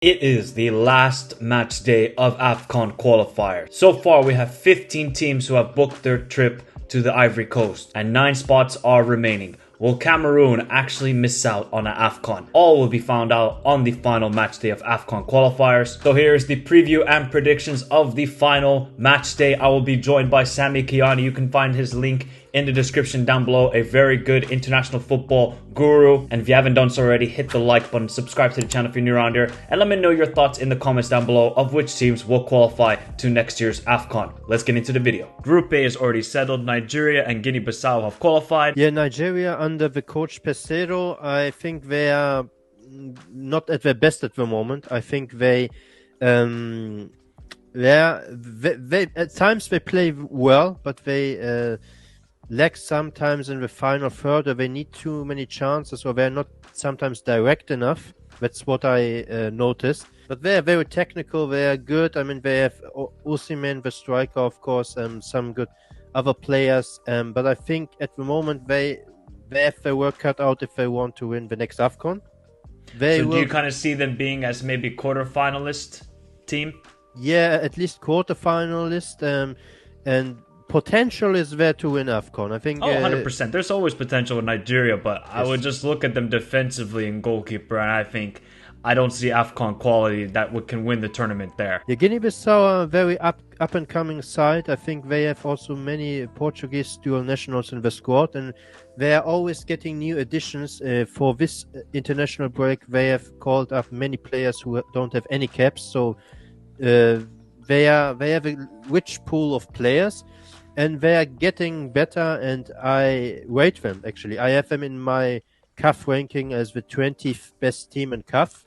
It is the last match day of Afcon Qualifiers. So far, we have 15 teams who have booked their trip to the Ivory Coast, and 9 spots are remaining. Will Cameroon actually miss out on an Afcon? All will be found out on the final match day of Afcon Qualifiers. So here's the preview and predictions of the final match day. I will be joined by Sami Kiani. You can find his link in the description down below. A very good international football guru. And if you haven't done so already, hit the like button, subscribe to the channel if you're new around here, and let me know your thoughts in the comments down below of which teams will qualify to next year's Afcon. Let's get into the video. Group A is already settled. Nigeria and Guinea-Bissau have qualified. Yeah, Nigeria under the coach Pesero, I think they are not at their best at the moment. I think they at times they play well, but they lack sometimes in the final third, or they need too many chances, or they're not sometimes direct enough. That's what I noticed. But they're very technical, they're good. I mean, they have Osimhen, the striker, of course, and some good other players. But I think at the moment they have their work cut out if they want to win the next Afcon. So do you kind of see them being as maybe quarterfinalist team? Yeah, at least quarterfinalist, and potential is there to win Afcon. I think. 100%. There's always potential with Nigeria, but yes. I would just look at them defensively and goalkeeper, and I don't see Afcon quality that can win the tournament there. Yeah, Guinea-Bissau are a very up and coming side. I think they have also many Portuguese dual nationals in the squad, and they are always getting new additions for this international break. They have called up many players who don't have any caps, so they have a rich pool of players. And they are getting better, and I rate them, actually. I have them in my CAF ranking as the 20th best team in CAF.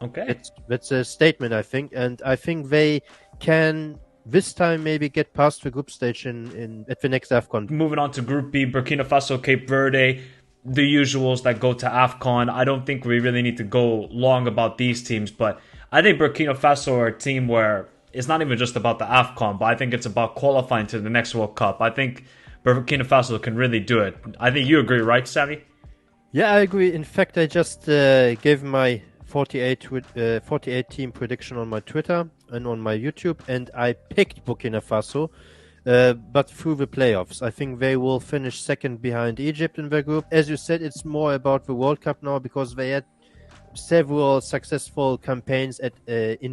Okay. That's a statement, I think. And I think they can, this time, maybe get past the group stage at the next AFCON. Moving on to Group B, Burkina Faso, Cape Verde, the usuals that go to AFCON. I don't think we really need to go long about these teams, but I think Burkina Faso are a team where it's not even just about the AFCON, but I think it's about qualifying to the next World Cup. I think Burkina Faso can really do it. I think you agree, right, Sami? Yeah, I agree. In fact, I just gave my 48 team prediction on my Twitter and on my YouTube, and I picked Burkina Faso, but through the playoffs. I think they will finish second behind Egypt in their group. As you said, it's more about the World Cup now because they had several successful campaigns in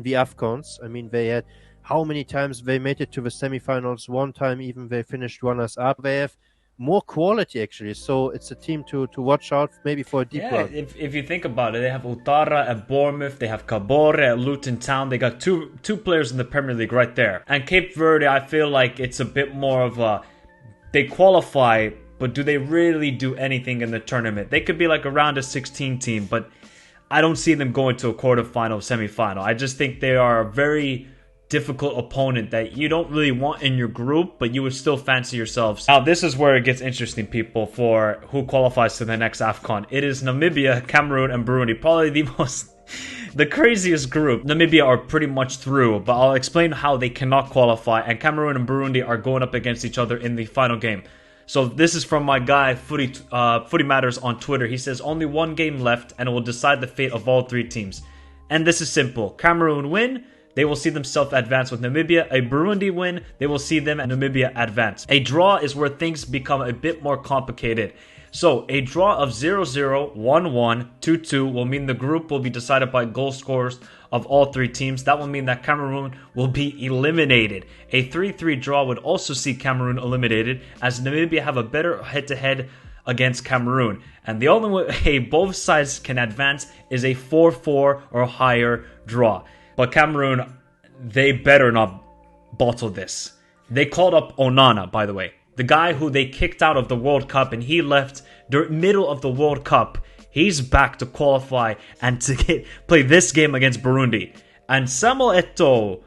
the AFCONs. I mean, they had how many times they made it to the semifinals? One time even they finished runners up. They have more quality, actually, so it's a team to watch out maybe for a deep run. If you think about it, they have Utara at Bournemouth, they have Kabore at Luton Town. They got two players in the Premier League right there. And Cape Verde, I feel like it's a bit more of a, they qualify, but do they really do anything in the tournament? They could be like a round of 16 team, but I don't see them going to a quarterfinal, semifinal. I just think they are a very difficult opponent that you don't really want in your group, but you would still fancy yourselves. Now, this is where it gets interesting, people, for who qualifies to the next AFCON. It is Namibia, Cameroon, and Burundi. Probably the craziest group. Namibia are pretty much through, but I'll explain how they cannot qualify, and Cameroon and Burundi are going up against each other in the final game. So this is from my guy, Footy Matters on Twitter. He says, only one game left and it will decide the fate of all 3 teams. And this is simple. Cameroon win, they will see themselves advance with Namibia. A Burundi win, they will see them and Namibia advance. A draw is where things become a bit more complicated. So a draw of 0-0, 1-1, 2-2 will mean the group will be decided by goal scorers of all 3 teams. That will mean that Cameroon will be eliminated. A 3-3 draw would also see Cameroon eliminated, as Namibia have a better head-to-head against Cameroon. And the only way both sides can advance is a 4-4 or higher draw. But Cameroon, they better not bottle this. They called up Onana, by the way. The guy who they kicked out of the World Cup, and he left during middle of the World Cup. He's back to qualify and to play this game against Burundi. And Samuel Eto'o,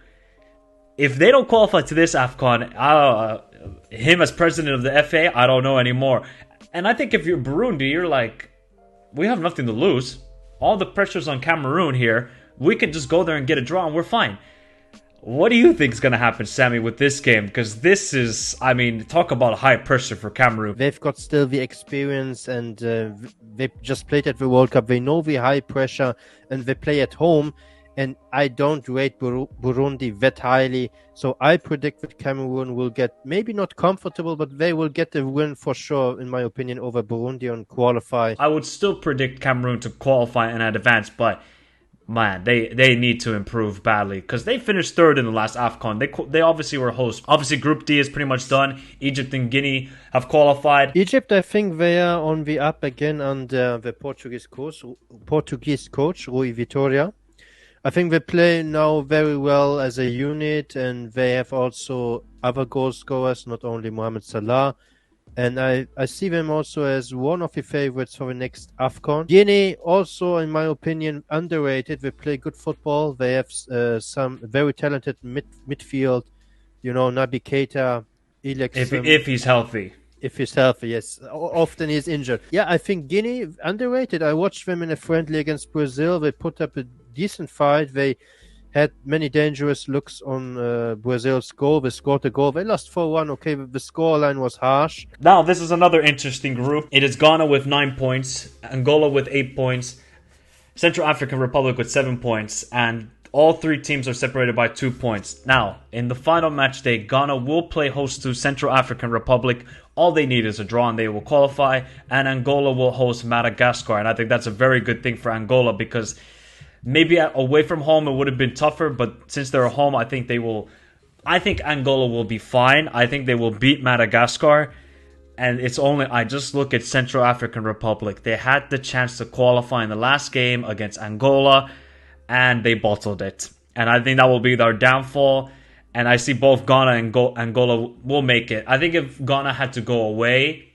if they don't qualify to this AFCON, him as president of the FA, I don't know anymore. And I think if you're Burundi, you're like, we have nothing to lose. All the pressure's on Cameroon here. We can just go there and get a draw and we're fine. What do you think is going to happen, Sammy, with this game? Because this is, I mean, talk about high pressure for Cameroon. They've got still the experience, and they just played at the World Cup. They know the high pressure, and they play at home. and I don't rate Burundi that highly. So I predict that Cameroon will get, maybe not comfortable, but they will get a win for sure, in my opinion, over Burundi and qualify. I would still predict Cameroon to qualify and advance, but man, they need to improve badly because they finished third in the last Afcon. They obviously were hosts. Obviously, Group D is pretty much done. Egypt and Guinea have qualified. Egypt, I think they are on the up again under the Portuguese coach Rui Vitória. I think they play now very well as a unit, and they have also other goal scorers, not only Mohamed Salah. And I see them also as one of the favorites for the next AFCON. Guinea, also, in my opinion, underrated. They play good football. They have some very talented midfield. You know, Naby Keita, Ilex. If he's healthy. If he's healthy, yes. Often he's injured. Yeah, I think Guinea, underrated. I watched them in a friendly against Brazil. They put up a decent fight. They had many dangerous looks on Brazil's goal. They scored a goal. They lost 4-1. Okay, the scoreline was harsh. Now, this is another interesting group. It is Ghana with 9 points, Angola with 8 points, Central African Republic with 7 points, and all three teams are separated by 2 points. Now, in the final match day, Ghana will play host to Central African Republic. All they need is a draw and they will qualify, and Angola will host Madagascar. And I think that's a very good thing for Angola because maybe away from home it would have been tougher, but since they're at home, I think Angola will be fine. I think they will beat Madagascar. And I just look at Central African Republic. They had the chance to qualify in the last game against Angola, and they bottled it. And I think that will be their downfall. And I see both Ghana and Angola will make it. I think if Ghana had to go away,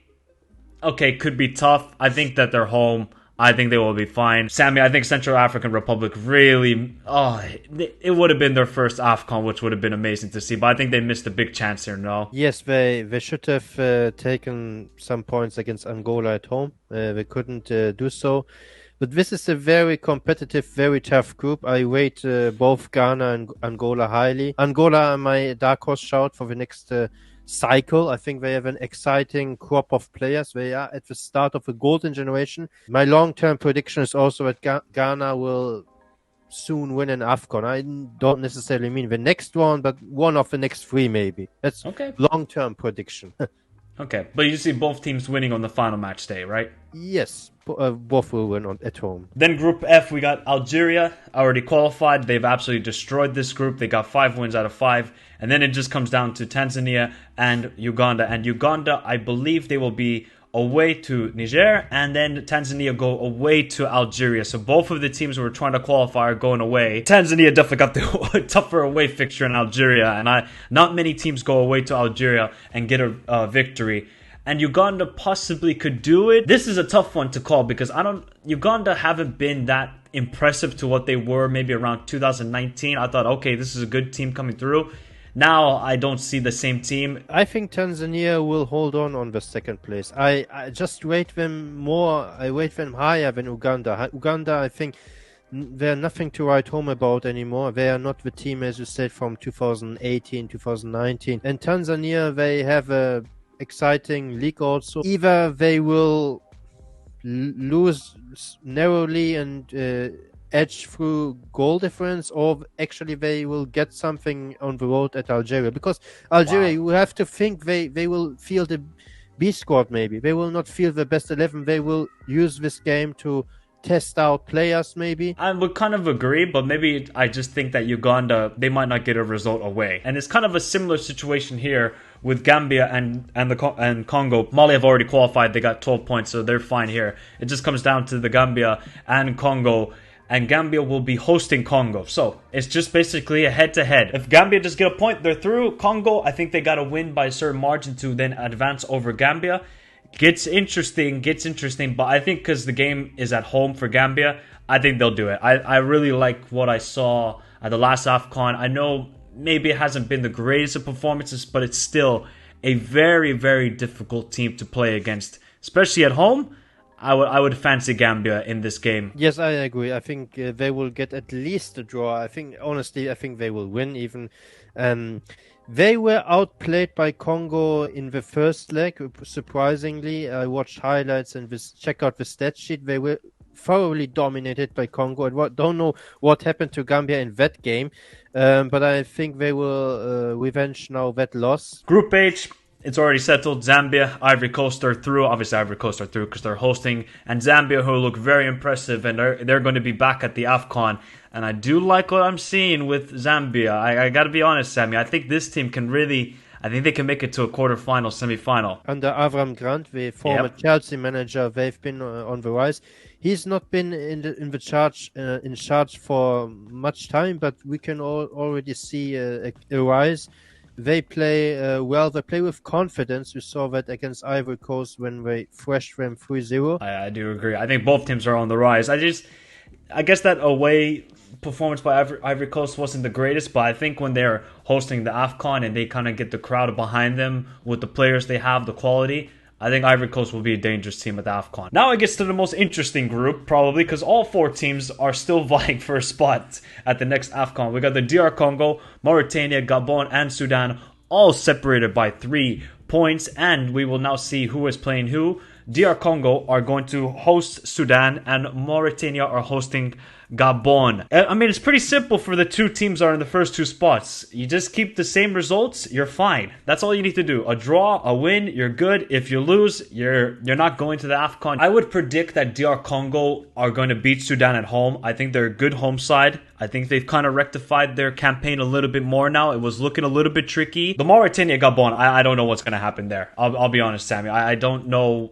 okay, could be tough. I think that they're home. I think they will be fine. Sammy, I think Central African Republic really... it would have been their first AFCON, which would have been amazing to see. But I think they missed a big chance here, no? Yes, they should have taken some points against Angola at home. They couldn't do so. But this is a very competitive, very tough group. I rate both Ghana and Angola highly. Angola are my dark horse shout for the next cycle. I think they have an exciting crop of players. They are at the start of a golden generation. My long-term prediction is also that Ghana will soon win an AFCON. I don't necessarily mean the next one, but one of the next three maybe. That's okay. Long-term prediction. Okay, but you see both teams winning on the final match day, right? Yes, both will win at home. Then Group F, we got Algeria, already qualified. They've absolutely destroyed this group. They got 5 wins out of 5. And then it just comes down to Tanzania and Uganda. And Uganda, I believe they will be away to Niger, and then Tanzania go away to Algeria. So both of the teams who were trying to qualify are going away. Tanzania definitely got the tougher away fixture in Algeria, and not many teams go away to Algeria and get a victory. And Uganda possibly could do it. This is a tough one to call because Uganda haven't been that impressive to what they were maybe around 2019. I thought, okay, this is a good team coming through. Now I don't see the same team. I think Tanzania will hold on the second place. I just rate them more. I rate them higher than Uganda. Uganda, I think they're nothing to write home about anymore. They are not the team, as you said, from 2018, 2019. And Tanzania, they have a exciting league also. Either they will lose narrowly and edge through goal difference, or actually they will get something on the road at Algeria, because Algeria, you have to think they will feel the B squad. Maybe they will not feel the best 11. They will use this game to test out players. Maybe I would kind of agree, but maybe I just think that Uganda, they might not get a result away, and it's kind of a similar situation here with Gambia and Congo. Mali have already qualified. They got 12 points, so they're fine here. It just comes down to the Gambia and Congo. And Gambia will be hosting Congo. So it's just basically a head-to-head. If Gambia just get a point, they're through. Congo, I think they got to win by a certain margin to then advance over Gambia. Gets interesting, but I think because the game is at home for Gambia, I think they'll do it. I really like what I saw at the last AFCON. I know maybe it hasn't been the greatest of performances, but it's still a very, very difficult team to play against, especially at home. I would fancy Gambia in this game. Yes, I agree. I think they will get at least a draw. I think they will win even. They were outplayed by Congo in the first leg, surprisingly. I watched highlights and check out the stat sheet. They were thoroughly dominated by Congo. And don't know what happened to Gambia in that game, but I think they will revenge now that loss. Group H, it's already settled. Zambia, Ivory Coast are through. Obviously, Ivory Coast are through because they're hosting. And Zambia, who look very impressive, and they're going to be back at the Afcon. And I do like what I'm seeing with Zambia. I got to be honest, Sammy. I think this team can really... I think they can make it to a quarterfinal, semi-final. Under Avram Grant, the former Chelsea manager, they've been on the rise. He's not been in charge for much time, but we can already see a rise. They play well. They play with confidence. We saw that against Ivory Coast when they thrashed them 3-0. I do agree. I think both teams are on the rise. I guess that away performance by Ivory Coast wasn't the greatest, but I think when they're hosting the Afcon and they kind of get the crowd behind them with the players they have, the quality, I think Ivory Coast will be a dangerous team at the Afcon. Now it gets to the most interesting group, probably, because all four teams are still vying for a spot at the next Afcon. We got the DR Congo, Mauritania, Gabon, and Sudan, all separated by 3 points, and we will now see who is playing who. DR Congo are going to host Sudan, and Mauritania are hosting Gabon. I mean, it's pretty simple for the two teams that are in the first 2 spots. You just keep the same results, you're fine. That's all you need to do. A draw, a win, you're good. If you lose, you're not going to the Afcon. I would predict that DR Congo are going to beat Sudan at home. I think they're a good home side. I think they've kind of rectified their campaign a little bit more now. It was looking a little bit tricky. The Mauritania Gabon, I don't know what's going to happen there. I'll be honest, Sammy. I don't know.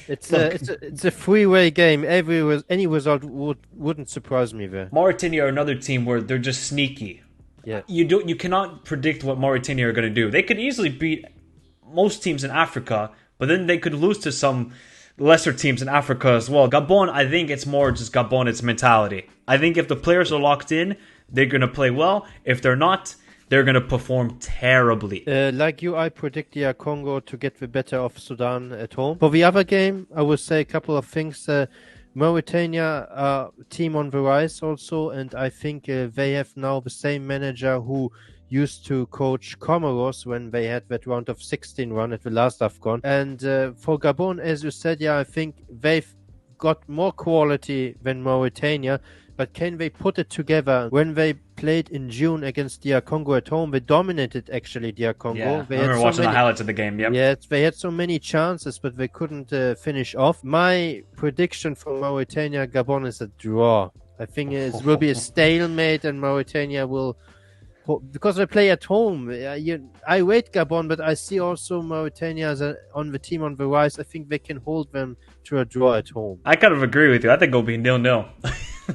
It's a three-way game. Any result wouldn't surprise me there. Mauritania are another team where they're just sneaky. Yeah. You cannot predict what Mauritania are going to do. They could easily beat most teams in Africa, but then they could lose to some lesser teams in Africa as well. Gabon, I think it's more just Gabon, it's mentality. I think if the players are locked in, they're going to play well. If they're not, they're going to perform terribly. Like you, I predict the Congo to get the better of Sudan at home. For the other game, I will say a couple of things. Mauritania team on the rise also, and I think they have now the same manager who used to coach Comoros when they had that round of 16 run at the last Afcon. And for Gabon, as you said, I think they've got more quality than Mauritania, but can they put it together? When they played in June against DR Congo at home, they dominated actually DR Congo. Yeah, they I remember watching the highlights of the game. Yep. Yeah, they had so many chances, but they couldn't finish off. My prediction for Mauritania Gabon is a draw. I think it will be a stalemate, and Mauritania will, because they play at home. I rate Gabon, but I see also Mauritania as on the team on the rise. I think they can hold them to a draw at home. I kind of agree with you. I think it'll be 0-0.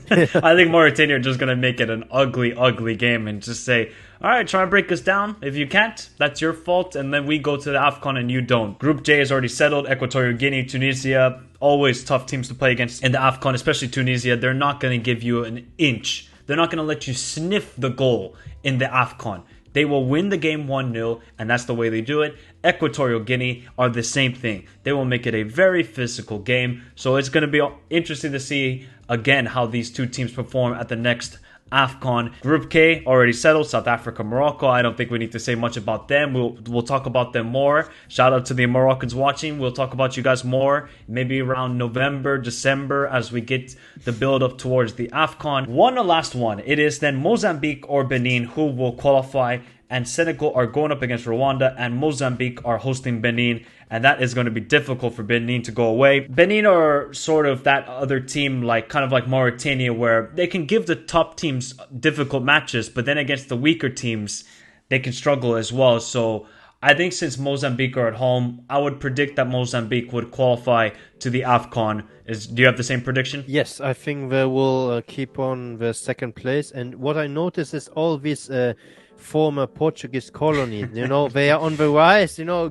I think Mauritania are just going to make it an ugly, ugly game and just say, all right, try and break us down. If you can't, that's your fault. And then we go to the Afcon and you don't. Group J is already settled. Equatorial Guinea, Tunisia, always tough teams to play against in the Afcon, especially Tunisia. They're not going to give you an inch. They're not going to let you sniff the goal in the Afcon. They will win the game 1-0, and that's the way they do it. Equatorial Guinea are the same thing. They will make it a very physical game. So it's going to be interesting to see, again, how these two teams perform at the next Afcon. Group K already settled. South Africa, Morocco. I don't think we need to say much about them. We'll talk about them more. Shout out to the Moroccans watching. We'll talk about you guys more maybe around November, December as we get the build up towards the Afcon. Last one. It is then Mozambique or Benin who will qualify, and Senegal are going up against Rwanda, and Mozambique are hosting Benin, and that is going to be difficult for Benin to go away. Benin are sort of that other team, kind of like Mauritania, where they can give the top teams difficult matches, but then against the weaker teams, they can struggle as well. So I think since Mozambique are at home, I would predict that Mozambique would qualify to the Afcon. Do you have the same prediction? Yes, I think they will keep on the second place. And what I notice is all these former Portuguese colonies, they are on the rise, Angola,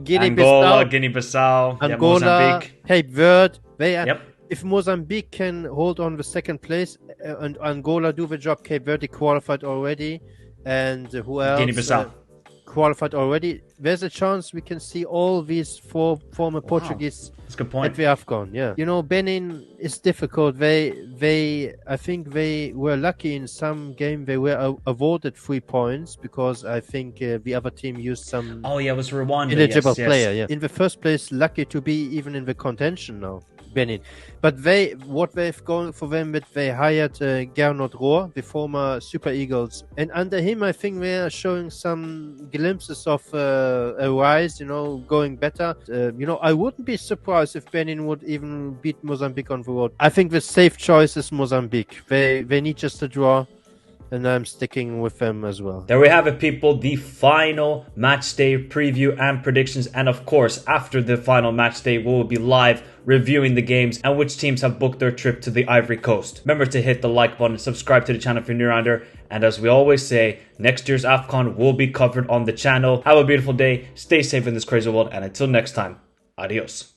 Guinea-Bissau, Angola, Mozambique. Cape Verde. Yep. If Mozambique can hold on the second place and Angola do the job, Cape Verde qualified already, and who else? Guinea-Bissau. Qualified already. There's a chance we can see all these four former Portuguese That's a good point. at the Afcon. Yeah, Benin is difficult. I think they were lucky in some game. They were awarded 3 points because I think the other team used some. Oh yeah, it was Rwanda. Eligible yes. player. Yeah, in the first place, lucky to be even in the contention now. Benin. But what they've going for them, that they hired Gernot Rohr, the former Super Eagles, and under him, I think they are showing some glimpses of a rise, going better. I wouldn't be surprised if Benin would even beat Mozambique on the road. I think the safe choice is Mozambique. They need just a draw, and I'm sticking with them as well. There we have it, people. The final match day preview and predictions. And of course, after the final match day, we will be live reviewing the games and which teams have booked their trip to the Ivory Coast. Remember to hit the like button, subscribe to the channel if you're new around here. And as we always say, next year's Afcon will be covered on the channel. Have a beautiful day. Stay safe in this crazy world. And until next time, adios.